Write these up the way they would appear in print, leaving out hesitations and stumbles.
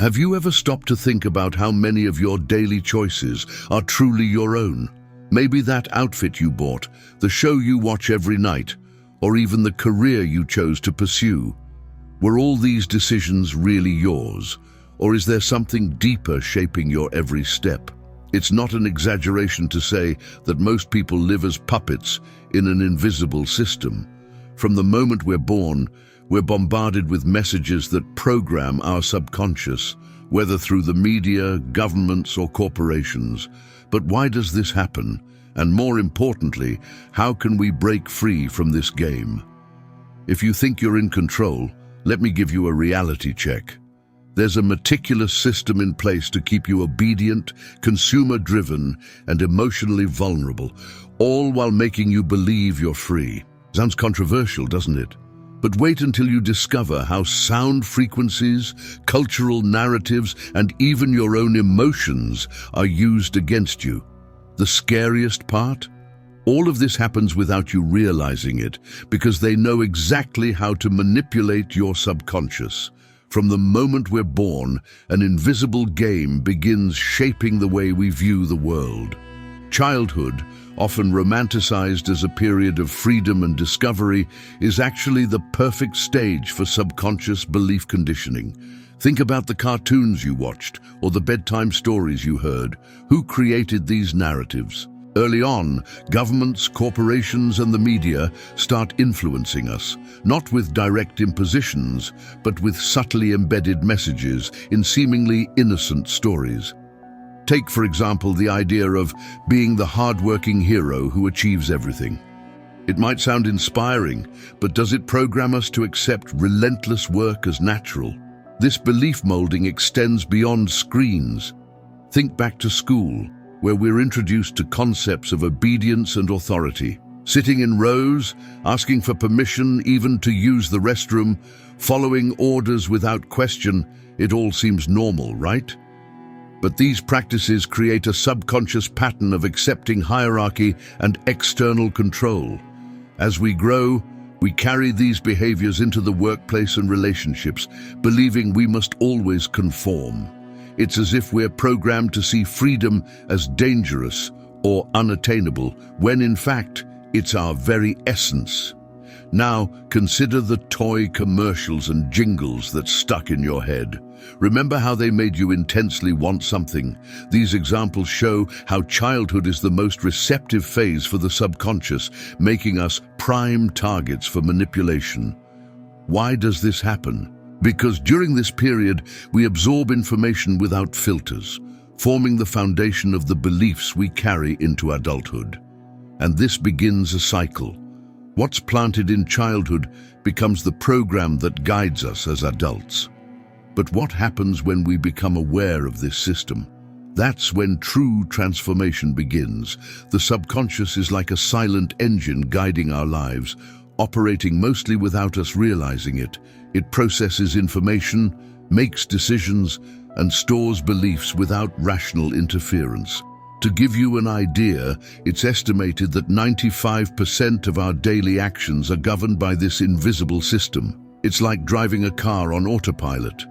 Have you ever stopped to think about how many of your daily choices are truly your own? Maybe that outfit you bought, the show you watch every night, or even the career you chose to pursue. Were all these decisions really yours, or is there something deeper shaping your every step? It's not an exaggeration to say that most people live as puppets in an invisible system. From the moment we're born, we're bombarded with messages that program our subconscious, whether through the media, governments, or corporations. But why does this happen? And more importantly, how can we break free from this game? If you think you're in control, let me give you a reality check. There's a meticulous system in place to keep you obedient, consumer-driven, and emotionally vulnerable, all while making you believe you're free. Sounds controversial, doesn't it? But wait until you discover how sound frequencies, cultural narratives, and even your own emotions are used against you. The scariest part? All of this happens without you realizing it, because they know exactly how to manipulate your subconscious. From the moment we're born, an invisible game begins shaping the way we view the world. Childhood, often romanticized as a period of freedom and discovery, is actually the perfect stage for subconscious belief conditioning. Think about the cartoons you watched or the bedtime stories you heard. Who created these narratives? Early on, governments, corporations, and the media start influencing us, not with direct impositions, but with subtly embedded messages in seemingly innocent stories. Take, for example, the idea of being the hard-working hero who achieves everything. It might sound inspiring, but does it program us to accept relentless work as natural? This belief molding extends beyond screens. Think back to school, where we're introduced to concepts of obedience and authority. Sitting in rows, asking for permission even to use the restroom, following orders without question, it all seems normal, right? But these practices create a subconscious pattern of accepting hierarchy and external control. As we grow, we carry these behaviors into the workplace and relationships, believing we must always conform. It's as if we're programmed to see freedom as dangerous or unattainable, when in fact, it's our very essence. Now, consider the toy commercials and jingles that stuck in your head. Remember how they made you intensely want something? These examples show how childhood is the most receptive phase for the subconscious, making us prime targets for manipulation. Why does this happen? Because during this period, we absorb information without filters, forming the foundation of the beliefs we carry into adulthood. And this begins a cycle. What's planted in childhood becomes the program that guides us as adults. But what happens when we become aware of this system? That's when true transformation begins. The subconscious is like a silent engine guiding our lives, operating mostly without us realizing it. It processes information, makes decisions, and stores beliefs without rational interference. To give you an idea, it's estimated that 95% of our daily actions are governed by this invisible system. It's like driving a car on autopilot.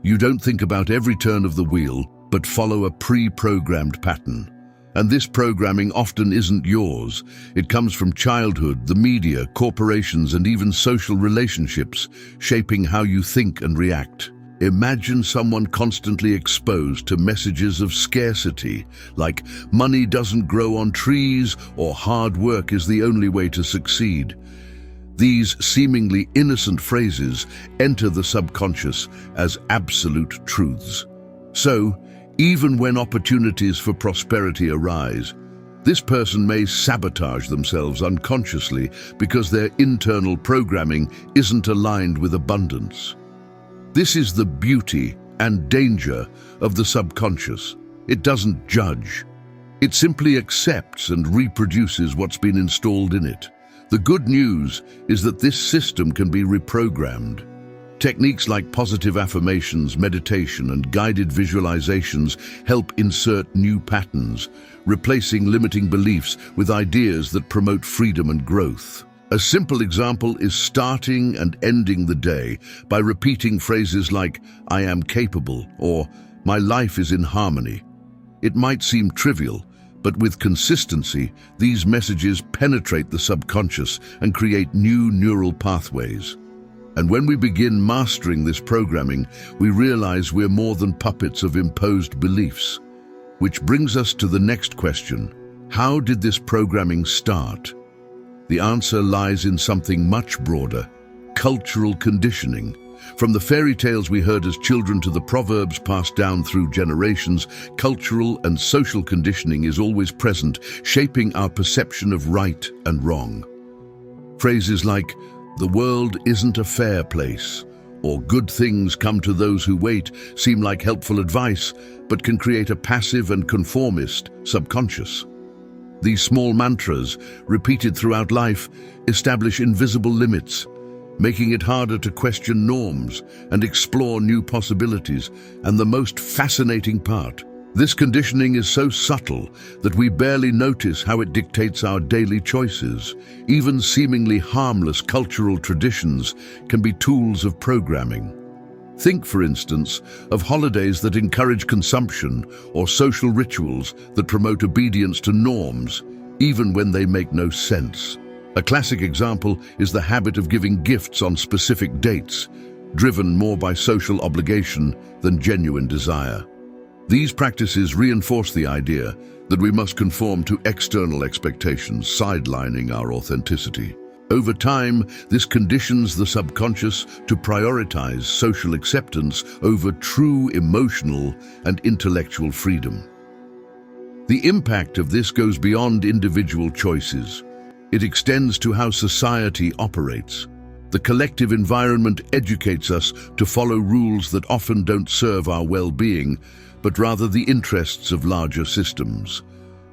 You don't think about every turn of the wheel, but follow a pre-programmed pattern. And this programming often isn't yours. It comes from childhood, the media, corporations, and even social relationships, shaping how you think and react. Imagine someone constantly exposed to messages of scarcity, like money doesn't grow on trees or hard work is the only way to succeed. These seemingly innocent phrases enter the subconscious as absolute truths. So, even when opportunities for prosperity arise, this person may sabotage themselves unconsciously because their internal programming isn't aligned with abundance. This is the beauty and danger of the subconscious. It doesn't judge. It simply accepts and reproduces what's been installed in it. The good news is that this system can be reprogrammed. Techniques like positive affirmations, meditation, and guided visualizations help insert new patterns, replacing limiting beliefs with ideas that promote freedom and growth. A simple example is starting and ending the day by repeating phrases like, "I am capable," or "My life is in harmony." It might seem trivial, but with consistency, these messages penetrate the subconscious and create new neural pathways. And when we begin mastering this programming, we realize we're more than puppets of imposed beliefs. Which brings us to the next question. How did this programming start? The answer lies in something much broader: cultural conditioning. From the fairy tales we heard as children to the proverbs passed down through generations, cultural and social conditioning is always present, shaping our perception of right and wrong. Phrases like, "The world isn't a fair place," or "Good things come to those who wait," seem like helpful advice, but can create a passive and conformist subconscious. These small mantras, repeated throughout life, establish invisible limits, making it harder to question norms and explore new possibilities. And the most fascinating part, this conditioning is so subtle that we barely notice how it dictates our daily choices. Even seemingly harmless cultural traditions can be tools of programming. Think, for instance, of holidays that encourage consumption or social rituals that promote obedience to norms, even when they make no sense. A classic example is the habit of giving gifts on specific dates, driven more by social obligation than genuine desire. These practices reinforce the idea that we must conform to external expectations, sidelining our authenticity. Over time, this conditions the subconscious to prioritize social acceptance over true emotional and intellectual freedom. The impact of this goes beyond individual choices. It extends to how society operates. The collective environment educates us to follow rules that often don't serve our well-being, but rather the interests of larger systems.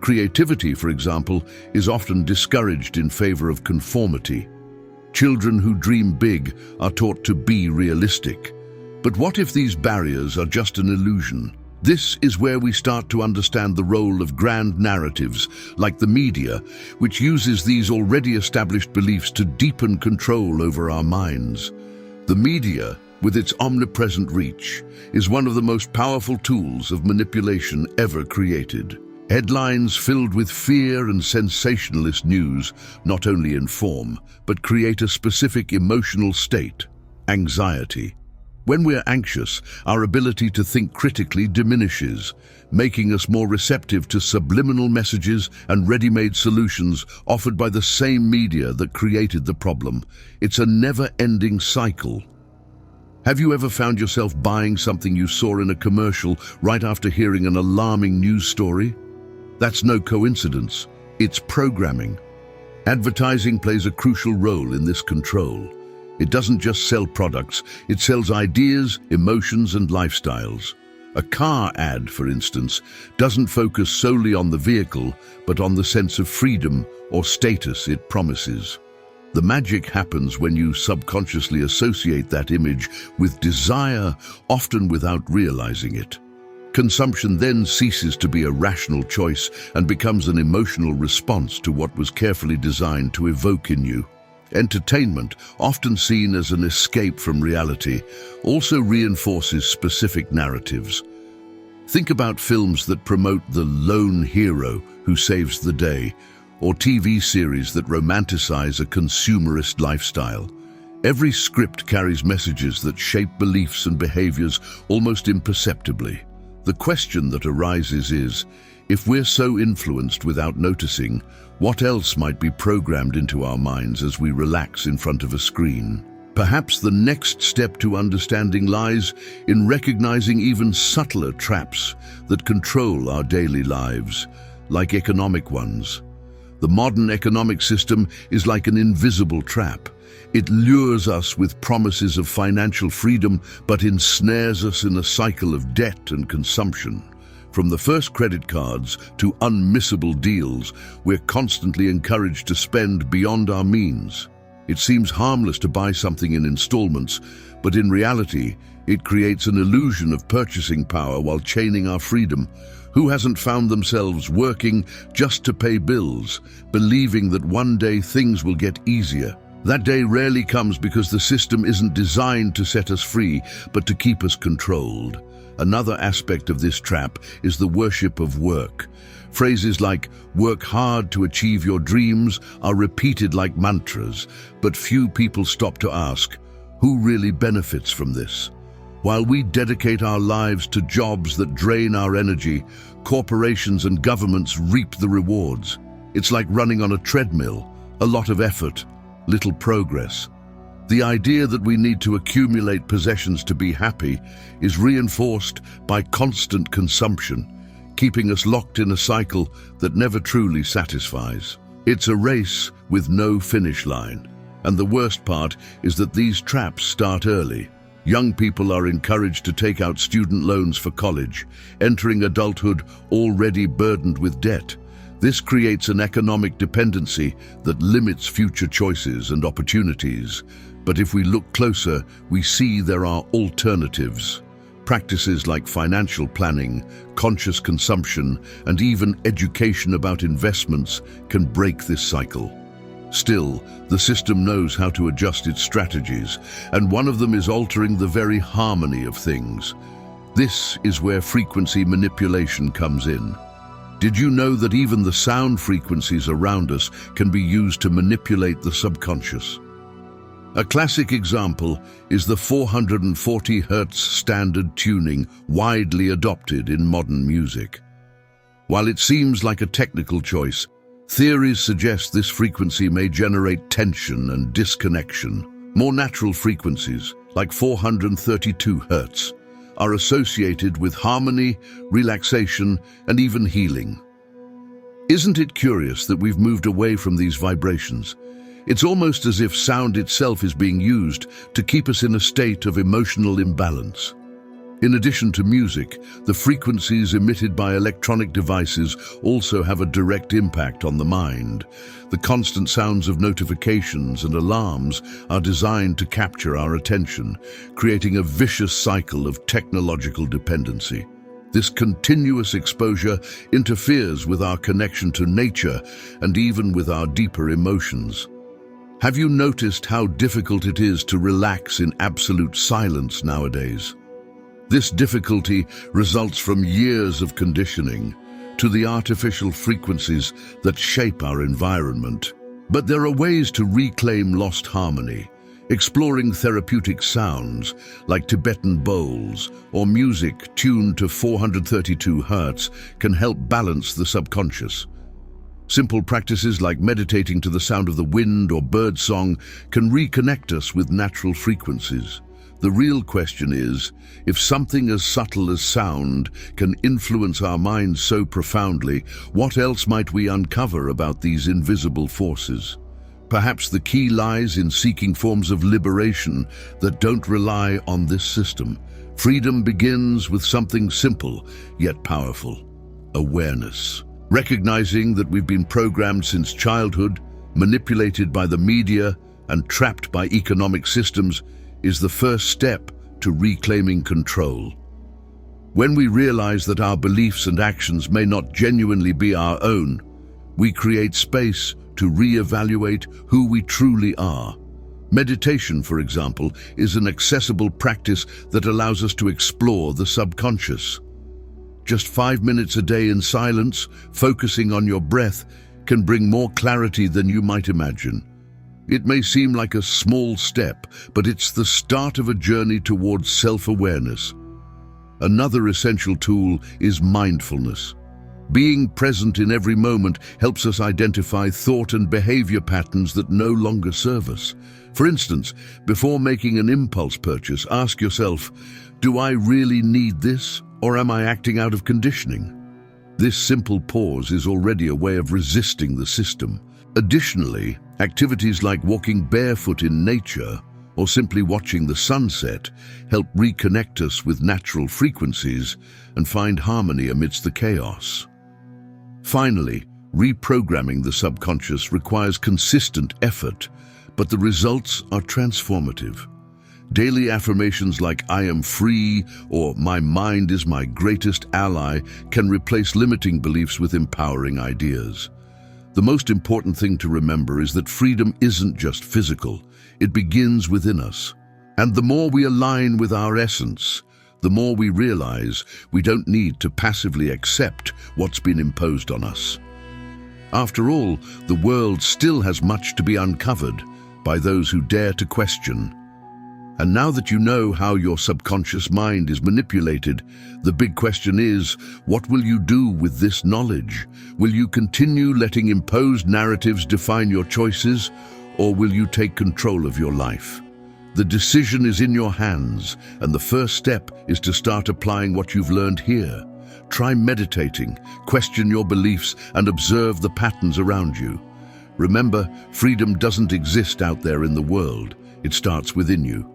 Creativity, for example, is often discouraged in favor of conformity. Children who dream big are taught to be realistic. But what if these barriers are just an illusion? This is where we start to understand the role of grand narratives, like the media, which uses these already established beliefs to deepen control over our minds. The media, with its omnipresent reach, is one of the most powerful tools of manipulation ever created. Headlines filled with fear and sensationalist news not only inform, but create a specific emotional state: anxiety. When we're anxious, our ability to think critically diminishes, making us more receptive to subliminal messages and ready-made solutions offered by the same media that created the problem. It's a never-ending cycle. Have you ever found yourself buying something you saw in a commercial right after hearing an alarming news story? That's no coincidence. It's programming. Advertising plays a crucial role in this control. It doesn't just sell products, it sells ideas, emotions, and lifestyles. A car ad, for instance, doesn't focus solely on the vehicle, but on the sense of freedom or status it promises. The magic happens when you subconsciously associate that image with desire, often without realizing it. Consumption then ceases to be a rational choice and becomes an emotional response to what was carefully designed to evoke in you. Entertainment, often seen as an escape from reality, also reinforces specific narratives. Think about films that promote the lone hero who saves the day, or TV series that romanticize a consumerist lifestyle. Every script carries messages that shape beliefs and behaviors almost imperceptibly. The question that arises is, if we're so influenced without noticing, what else might be programmed into our minds as we relax in front of a screen? Perhaps the next step to understanding lies in recognizing even subtler traps that control our daily lives, like economic ones. The modern economic system is like an invisible trap. It lures us with promises of financial freedom, but ensnares us in a cycle of debt and consumption. From the first credit cards to unmissable deals, we're constantly encouraged to spend beyond our means. It seems harmless to buy something in installments, but in reality, It creates an illusion of purchasing power while chaining our freedom. Who hasn't found themselves working just to pay bills, believing that one day things will get easier? That day rarely comes because the system isn't designed to set us free, but to keep us controlled. Another aspect of this trap is the worship of work. Phrases like "work hard to achieve your dreams" are repeated like mantras, but few people stop to ask, who really benefits from this? While we dedicate our lives to jobs that drain our energy, corporations and governments reap the rewards. It's like running on a treadmill, a lot of effort, little progress. The idea that we need to accumulate possessions to be happy is reinforced by constant consumption, keeping us locked in a cycle that never truly satisfies. It's a race with no finish line. And the worst part is that these traps start early. Young people are encouraged to take out student loans for college, entering adulthood already burdened with debt. This creates an economic dependency that limits future choices and opportunities. But if we look closer, we see there are alternatives. Practices like financial planning, conscious consumption, and even education about investments can break this cycle. Still, the system knows how to adjust its strategies, and one of them is altering the very harmony of things. This is where frequency manipulation comes in. Did you know that even the sound frequencies around us can be used to manipulate the subconscious? A classic example is the 440 Hz standard tuning widely adopted in modern music. While it seems like a technical choice, theories suggest this frequency may generate tension and disconnection. More natural frequencies, like 432 Hz, are associated with harmony, relaxation, and even healing. Isn't it curious that we've moved away from these vibrations? It's almost as if sound itself is being used to keep us in a state of emotional imbalance. In addition to music, the frequencies emitted by electronic devices also have a direct impact on the mind. The constant sounds of notifications and alarms are designed to capture our attention, creating a vicious cycle of technological dependency. This continuous exposure interferes with our connection to nature and even with our deeper emotions. Have you noticed how difficult it is to relax in absolute silence nowadays? This difficulty results from years of conditioning to the artificial frequencies that shape our environment. But there are ways to reclaim lost harmony. Exploring therapeutic sounds like Tibetan bowls or music tuned to 432 Hz can help balance the subconscious. Simple practices like meditating to the sound of the wind or birdsong can reconnect us with natural frequencies. The real question is, if something as subtle as sound can influence our minds so profoundly, what else might we uncover about these invisible forces? Perhaps the key lies in seeking forms of liberation that don't rely on this system. Freedom begins with something simple, yet powerful: awareness. Recognizing that we've been programmed since childhood, manipulated by the media, and trapped by economic systems is the first step to reclaiming control. When we realize that our beliefs and actions may not genuinely be our own, we create space to reevaluate who we truly are. Meditation, for example, is an accessible practice that allows us to explore the subconscious. Just 5 minutes a day in silence, focusing on your breath, can bring more clarity than you might imagine. It may seem like a small step, but it's the start of a journey towards self-awareness. Another essential tool is mindfulness. Being present in every moment helps us identify thought and behavior patterns that no longer serve us. For instance, before making an impulse purchase, ask yourself, do I really need this, or am I acting out of conditioning? This simple pause is already a way of resisting the system. Additionally, activities like walking barefoot in nature or simply watching the sunset help reconnect us with natural frequencies and find harmony amidst the chaos. Finally, reprogramming the subconscious requires consistent effort, but the results are transformative. Daily affirmations like "I am free" or "My mind is my greatest ally" can replace limiting beliefs with empowering ideas. The most important thing to remember is that freedom isn't just physical, it begins within us. And the more we align with our essence, the more we realize we don't need to passively accept what's been imposed on us. After all, the world still has much to be uncovered by those who dare to question. And now that you know how your subconscious mind is manipulated, the big question is, what will you do with this knowledge? Will you continue letting imposed narratives define your choices, or will you take control of your life? The decision is in your hands, and the first step is to start applying what you've learned here. Try meditating, question your beliefs, and observe the patterns around you. Remember, freedom doesn't exist out there in the world. It starts within you.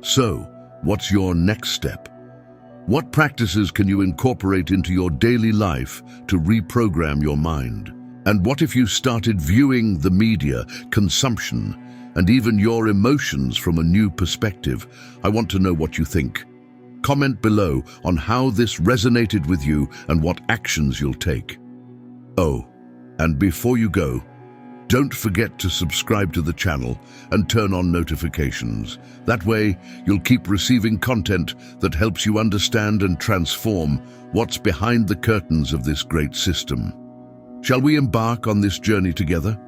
So, what's your next step? What practices can you incorporate into your daily life to reprogram your mind? And what if you started viewing the media, consumption, and even your emotions from a new perspective? I want to know what you think. Comment below on how this resonated with you and what actions you'll take. Oh, and before you go, don't forget to subscribe to the channel and turn on notifications. That way, you'll keep receiving content that helps you understand and transform what's behind the curtains of this great system. Shall we embark on this journey together?